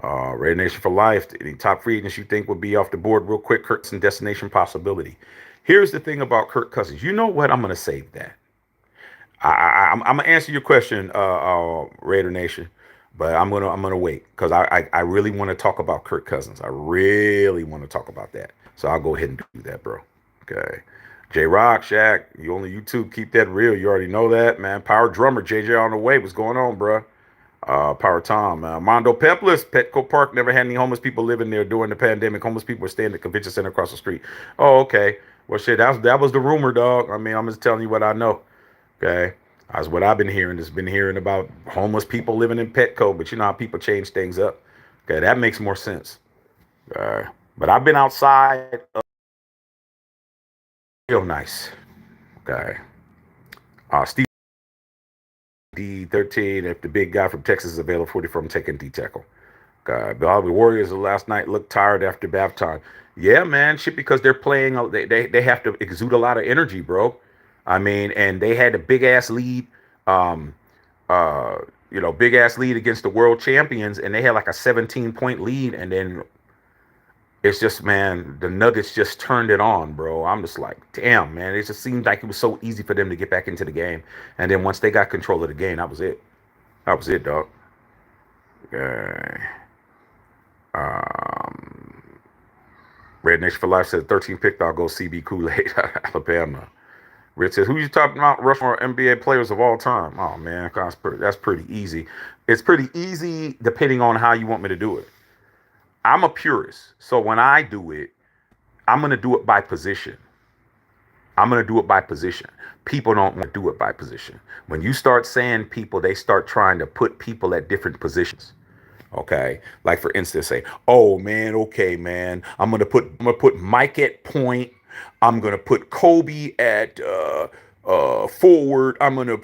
Red Nation for life. Any top free agents you think would be off the board real quick? Kirk Cousins destination possibility. Here's the thing about Kirk Cousins. You know what? I'm going to save that. I'm going to answer your question, Raider Nation, but I'm gonna wait because I really want to talk about Kirk Cousins. I really want to talk about that. So I'll go ahead and do that, bro. Okay. J Rock, Shaq, you only YouTube, keep that real. You already know that, man. Power Drummer, JJ on the way. What's going on, bro? Power Tom, Mondo Pepless, Petco Park never had any homeless people living there during the pandemic. Homeless people were staying at the convention center across the street. Oh, okay. Well, shit, that was the rumor, dog. I mean, I'm just telling you what I know. Okay, that's what I've been hearing. Just been hearing about homeless people living in Petco, but you know how people change things up. Okay, that makes more sense. But I've been outside. Real nice. Okay. Steve D13. If the big guy from Texas is available, 44, I'm taking D tackle. The Hollywood Warriors last night looked tired after bath time. Yeah, man, shit, because they're playing. They have to exude a lot of energy, bro. I mean, and they had a big ass lead. Big ass lead against the world champions, and they had like a 17-point lead, and then it's just, man, the Nuggets just turned it on, bro. I'm just like, damn, man. It just seemed like it was so easy for them to get back into the game. And then once they got control of the game, that was it. That was it, dog. Red Nation for Life said 13 pick, I'll go CB Kool-Aid, Alabama. Rich says, who you talking about? Rushmore NBA players of all time. Oh, man, that's pretty easy. It's pretty easy depending on how you want me to do it. I'm a purist. So when I do it, I'm going to do it by position. I'm going to do it by position. People don't want to do it by position. When you start saying people, they start trying to put people at different positions. Okay. Like for instance, say, oh man, okay, man, I'm gonna put Mike at point. I'm gonna put Kobe at forward.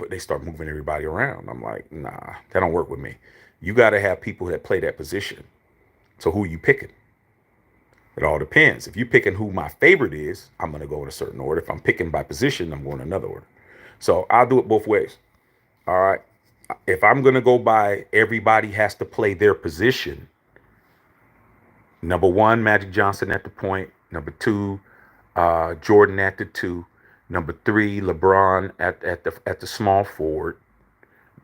They start moving everybody around. I'm like, nah, that don't work with me. You gotta have people that play that position. So who are you picking? It all depends. If you're picking who my favorite is, I'm gonna go in a certain order. If I'm picking by position, I'm going in another order. So I'll do it both ways. All right. If I'm going to go by everybody has to play their position, number one, Magic Johnson at the point. Number two, Jordan at the two. Number three, LeBron at the small forward.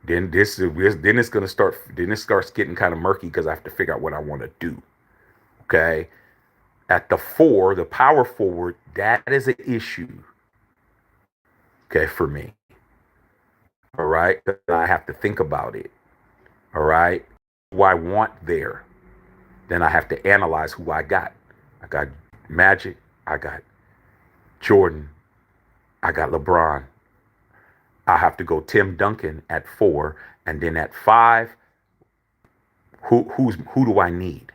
Then it starts getting kind of murky because I have to figure out what I want to do. Okay. At the four, the power forward, that is an issue. Okay, for me. All right. I have to think about it. All right. Who I want there. Then I have to analyze who I got. I got Magic. I got Jordan. I got LeBron. I have to go Tim Duncan at 4. And then at 5, who do I need?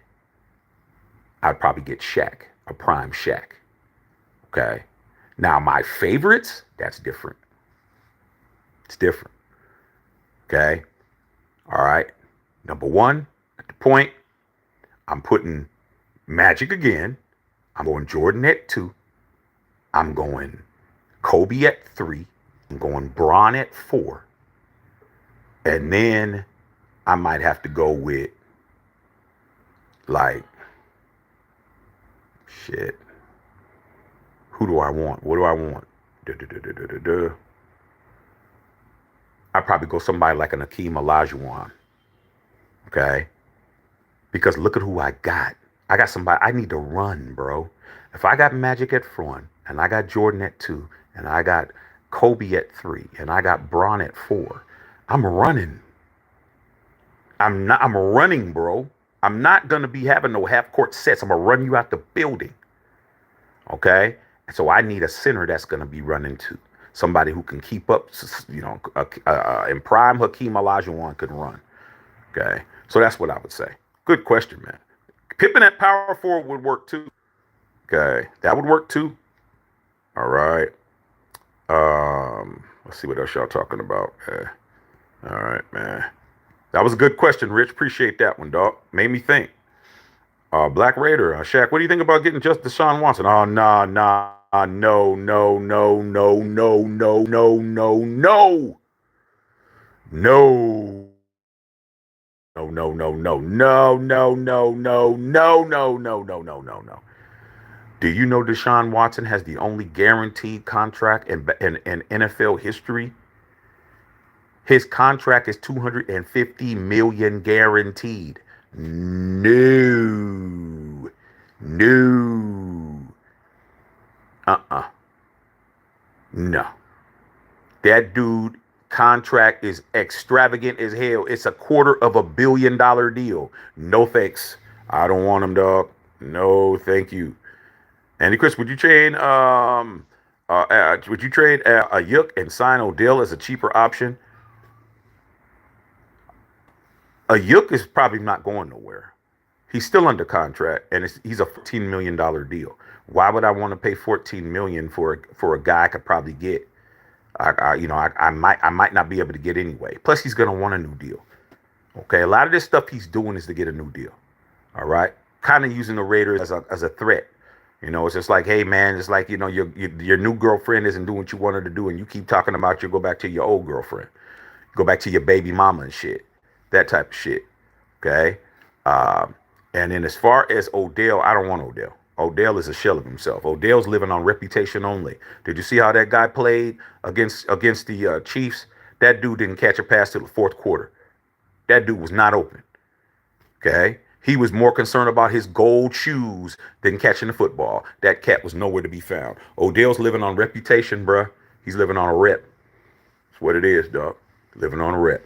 I'd probably get Shaq, a prime Shaq. Okay. Now my favorites, that's different. It's different. Okay. All right. Number 1, at the point, I'm putting Magic again. I'm going Jordan at 2. I'm going Kobe at 3. I'm going Bron at 4. And then I might have to go with like, shit. Who do I want? What do I want? I'd probably go somebody like an Hakeem Olajuwon. Okay? Because look at who I got. I got somebody, I need to run, bro. If I got Magic at 1, and I got Jordan at 2, and I got Kobe at 3, and I got Bron at 4, I'm running. I'm running, bro. I'm not going to be having no half-court sets. I'm going to run you out the building. Okay? And so I need a center that's going to be running too. Somebody who can keep up, in prime Hakeem Olajuwon could run. Okay? So that's what I would say. Good question, man. Pippen at power forward would work too. Okay? That would work too. All right. Let's see what else y'all talking about. All right, man. That was a good question, Rich. Appreciate that one, dog. Made me think. Black Raider, Shaq, what do you think about getting just Deshaun Watson? Oh, no, no, no, no, no, no, no, no, no, no, no. No. No, no, no, no, no, no, no, no, no, no, no, no, no, no, no. Do you know Deshaun Watson has the only guaranteed contract in NFL history? His contract is $250 million guaranteed. No. No. That dude contract is extravagant as hell. It's $250 million deal. No thanks. I don't want him, dog. No, thank you. Andy Chris, would you trade a Ayuk and sign Odell as a cheaper option? Ayuk is probably not going nowhere. He's still under contract, and he's a $14 million deal. Why would I want to pay $14 million for a guy I could probably get? I might not be able to get anyway. Plus, he's gonna want a new deal. Okay, a lot of this stuff he's doing is to get a new deal. All right, kind of using the Raiders as a threat. It's just like, hey man, it's like your new girlfriend isn't doing what you want her to do, and you keep talking about you go back to your old girlfriend, go back to your baby mama and shit, that type of shit. Okay, and then as far as Odell, I don't want Odell. Odell is a shell of himself. Odell's living on reputation only. Did you see how that guy played against the Chiefs? That dude didn't catch a pass till the fourth quarter. That dude was not open. Okay? He was more concerned about his gold shoes than catching the football. That cat was nowhere to be found. Odell's living on reputation, bruh. He's living on a rep. That's what it is, dog. Living on a rep.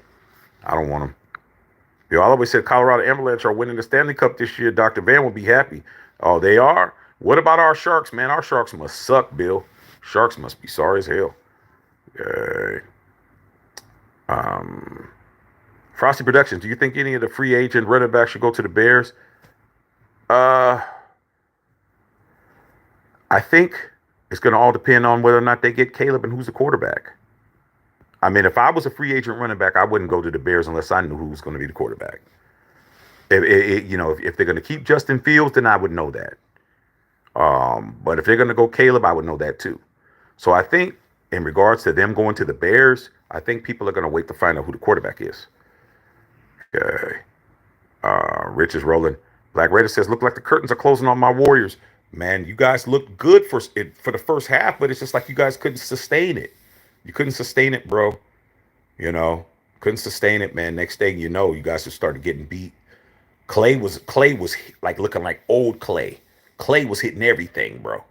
I don't want him. I always said Colorado Avalanche are winning the Stanley Cup this year. Dr. Van will be happy. Oh, they are? What about our Sharks, man? Our Sharks must suck, Bill. Sharks must be sorry as hell. Frosty Productions, do you think any of the free agent running backs should go to the Bears? I think it's going to all depend on whether or not they get Caleb and who's the quarterback. I mean, if I was a free agent running back, I wouldn't go to the Bears unless I knew who was going to be the quarterback. If they're going to keep Justin Fields, then I would know that. But if they're going to go Caleb, I would know that too. So I think in regards to them going to the Bears, I think people are going to wait to find out who the quarterback is. Okay. Rich is rolling. Black Raider says, look like the curtains are closing on my Warriors. Man, you guys look good for the first half, but it's just like you guys couldn't sustain it. You couldn't sustain it, bro. You know, couldn't sustain it, man. Next thing you know, you guys just started getting beat. Clay was like looking like old Clay. Clay was hitting everything, bro.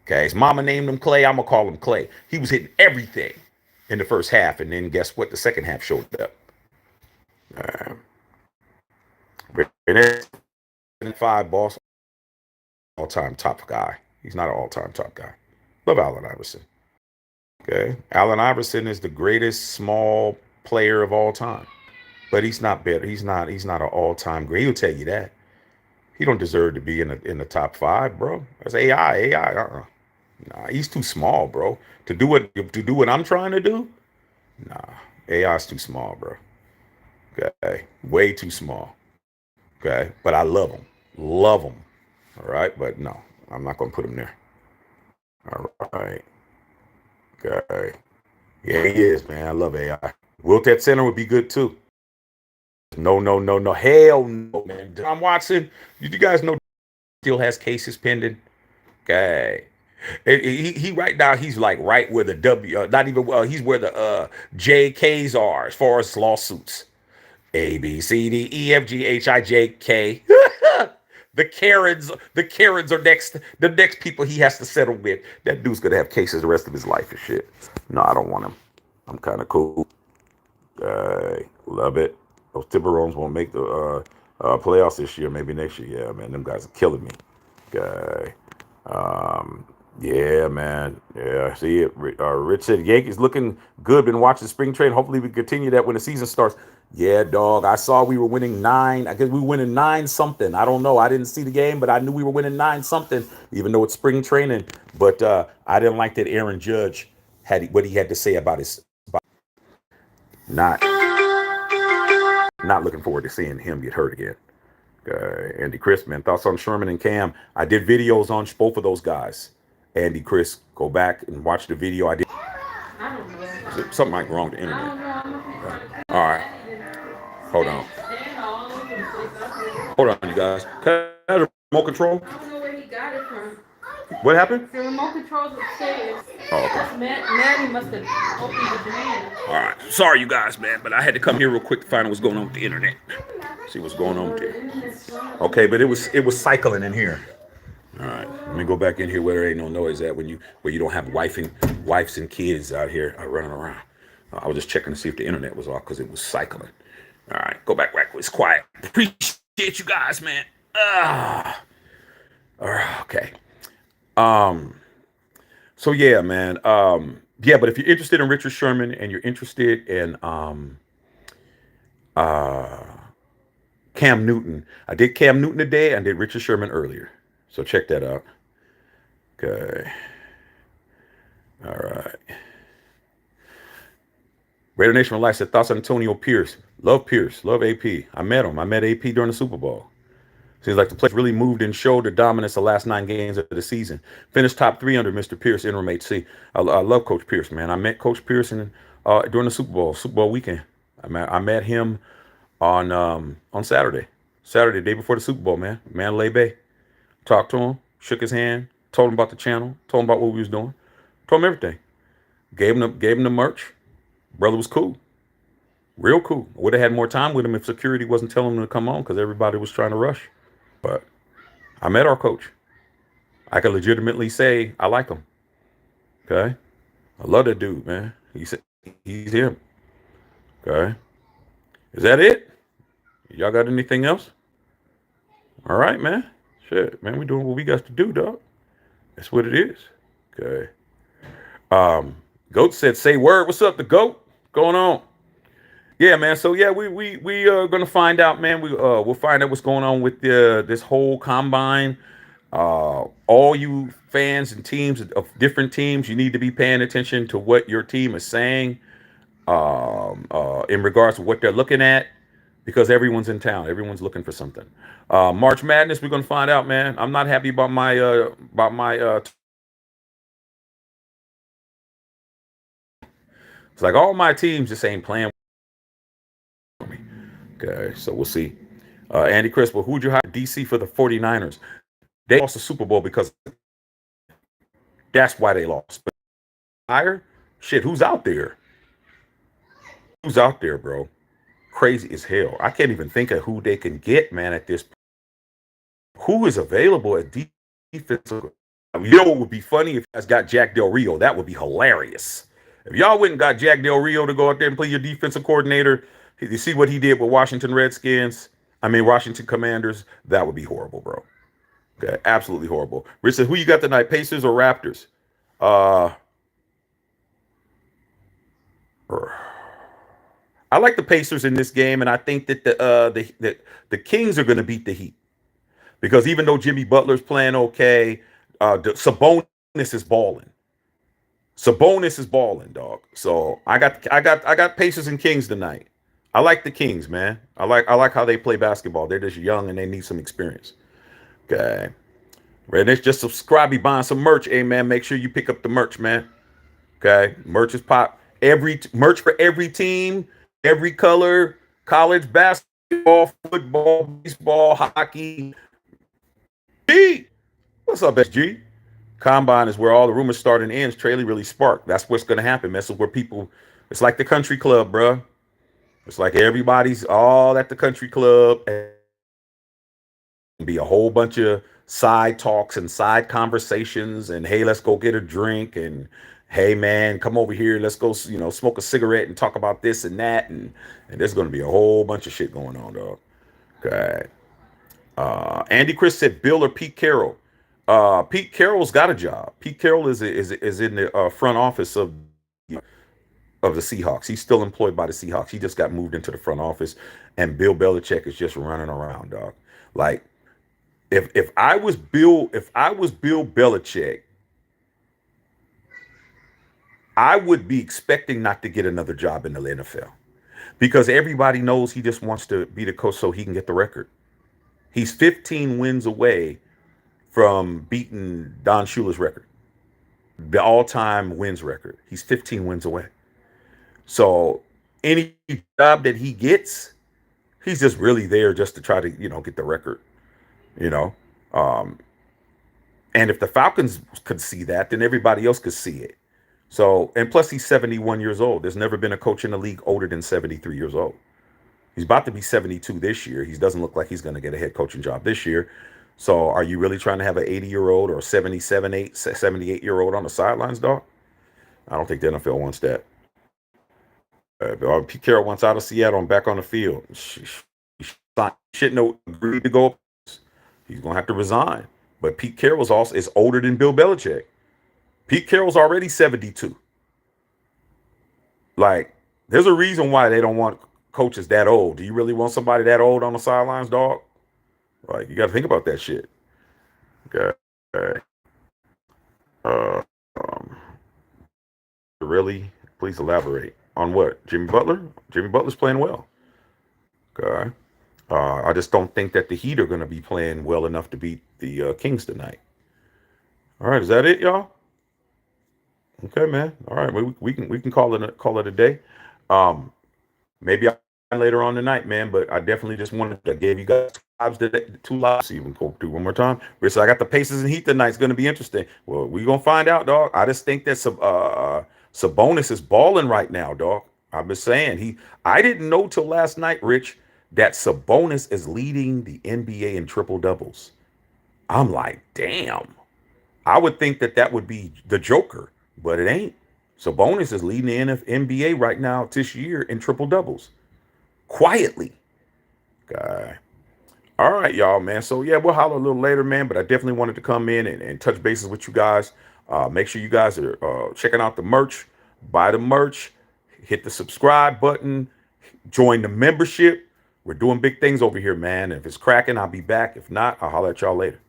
Okay, his mama named him Clay. I'm gonna call him Clay. He was hitting everything in the first half, and then guess what? The second half showed up. And 5 boss, all-time top guy. He's not an all-time top guy. Love Allen Iverson. Okay, Allen Iverson is the greatest small player of all time, but he's not better. He's not an all-time great. He'll tell you that. He don't deserve to be in the top 5, bro. That's AI. Nah, he's too small, bro. To do what I'm trying to do. Nah, AI's too small, bro. Okay, way too small. Okay, but I love him. All right, but no, I'm not gonna put him there. All right. Okay. Yeah, he is, man. I love AI. Wilt at center would be good too. No. Hell no, man. John Watson, you guys know still has cases pending. Okay. He right now, he's like right where the he's where the JKs are as far as lawsuits. A, B, C, D, E, F, G, H, I, J, K. The Karens are next. The next people he has to settle with. That dude's gonna have cases the rest of his life and shit. No, I don't want him. I'm kind of cool. Love it. Those Timberwolves won't make the playoffs this year. Maybe next year. Yeah, man. Them guys are killing me. Okay. Yeah, man. Yeah, see it. Rich said Yankees looking good. Been watching spring training. Hopefully we continue that when the season starts. Yeah, dog. I saw we were winning 9. I guess we were winning 9 something. I don't know. I didn't see the game, but I knew we were winning 9 something, even though it's spring training. But I didn't like that Aaron Judge had what he had to say about his. Not looking forward to seeing him get hurt again. Andy Chris, man, thoughts on Sherman and Cam? I did videos on both of those guys. Andy Chris, go back and watch the video I did. Something might be wrong with the internet. All right. Hold on, you guys. Can I have a remote control? I don't know where he got it from. What happened? The remote control's upstairs. Oh, okay. Maddie must have opened the demand. All right. Sorry, you guys, man, but I had to come here real quick to find out what's going on with the internet. See what's going on with it. Okay, but it was cycling in here. All right. Let me go back in here where there ain't no noise at where you don't have wives and kids out here running around. I was just checking to see if the internet was off because it was cycling. All right, go back. It's quiet. Appreciate you guys, man. All right, okay. So yeah, man. Yeah, but if you're interested in Richard Sherman and you're interested in Cam Newton, I did Cam Newton today. I did Richard Sherman earlier, so check that out. Okay. All right. Raider Nation Life said thoughts on Antonio Pierce. Love Pierce. Love AP. I met him. I met AP during the Super Bowl. Seems like the players really moved and showed their dominance the last 9 games of the season. Finished top 3 under Mr. Pierce, interim HC. I love Coach Pierce, man. I met Coach Pierce during the Super Bowl weekend. I met him on Saturday, day before the Super Bowl, man. Mandalay Bay. Talked to him, shook his hand, told him about the channel, told him about what we was doing, told him everything. Gave him the merch. Brother was cool. Real cool. Would have had more time with him if security wasn't telling him to come on because everybody was trying to rush. But I met our coach. I can legitimately say I like him. Okay? I love that dude, man. He's him. Okay? Is that it? Y'all got anything else? All right, man. Shit, man, we doing what we got to do, dog. That's what it is. Okay. Goat said, "Say word. What's up, the goat? Going on?" Yeah, man. So yeah, we are gonna find out, man. We'll find out what's going on with this whole combine. All you fans and teams of different teams, you need to be paying attention to what your team is saying in regards to what they're looking at, because everyone's in town. Everyone's looking for something. March Madness, we're gonna find out, man. I'm not happy about my. It's like all my teams just ain't playing for me. Okay, so we'll see. Andy Crisp, well, who would you hire DC for the 49ers? They lost the Super Bowl because that's why they lost. But hire? Shit, who's out there? Who's out there, bro? Crazy as hell. I can't even think of who they can get, man, at this point. Who is available at defensive? You know what would be funny if you guys got Jack Del Rio? That would be hilarious. If y'all went and got Jack Del Rio to go out there and play your defensive coordinator, you see what he did with Washington Commanders, that would be horrible, bro. Okay, absolutely horrible. Rich said, who you got tonight, Pacers or Raptors? I like the Pacers in this game, and I think that the Kings are going to beat the Heat, because even though Jimmy Butler's playing okay, Sabonis is balling. Sabonis is balling, dog. So I got Pacers and Kings tonight. I like the Kings, man. I like how they play basketball. They're just young and they need some experience. Okay. Redness, just subscribe. Be buying some merch. Hey, man, make sure you pick up the merch, man. Okay. Merch is pop. Merch for every team, every color, college basketball, football, baseball, hockey. G. What's up, SG? Combine is where all the rumors start and ends. Trailly really spark. That's what's going to happen, man. So where people, it's like the country club, bro. It's like everybody's all at the country club, and be a whole bunch of side talks and side conversations, and hey, let's go get a drink, and hey, man, come over here, let's go, smoke a cigarette and talk about this and that, and there's going to be a whole bunch of shit going on, dog. Okay. Andy Chris said Bill or Pete Carroll. Pete Carroll's got a job. Pete Carroll is in the front office of the Seahawks. He's still employed by the Seahawks. He just got moved into the front office, and Bill Belichick is just running around, dog. Like, if I was Bill Belichick, I would be expecting not to get another job in the NFL, because everybody knows he just wants to be the coach so he can get the record. He's 15 wins away from beating Don Shula's record, the all-time wins record. He's 15 wins away. So any job that he gets, he's just really there just to try to, get the record, And if the Falcons could see that, then everybody else could see it. So, and plus he's 71 years old. There's never been a coach in the league older than 73 years old. He's about to be 72 this year. He doesn't look like he's going to get a head coaching job this year. So are you really trying to have an 80-year-old or 78-year-old on the sidelines, dog? I don't think the NFL wants that. Pete Carroll wants out of Seattle and back on the field. Shit, no, agreed to go. He's going to have to resign. But Pete Carroll is older than Bill Belichick. Pete Carroll's already 72. Like, there's a reason why they don't want coaches that old. Do you really want somebody that old on the sidelines, dog? Like, you got to think about that shit. Okay. Really? Please elaborate on what? Jimmy Butler? Jimmy Butler's playing well. Okay. I just don't think that the Heat are going to be playing well enough to beat the Kings tonight. All right, is that it, y'all? Okay, man. All right, we can call it a day. Maybe later on tonight, man. But I definitely just wanted to give you guys two lives. So you can go through one more time. Rich, I got the Pacers and Heat tonight. It's going to be interesting. Well, we're gonna find out, dog. I just think that Sabonis is balling right now, dog. I've been saying I didn't know till last night, Rich, that Sabonis is leading the NBA in triple doubles. I'm like, damn. I would think that would be the Joker, but it ain't. Sabonis is leading the NBA right now this year in triple doubles. Quietly. Okay. All right, y'all, man. So, yeah, we'll holler a little later, man. But I definitely wanted to come in and touch bases with you guys. Make sure you guys are checking out the merch. Buy the merch. Hit the subscribe button. Join the membership. We're doing big things over here, man. If it's cracking, I'll be back. If not, I'll holler at y'all later.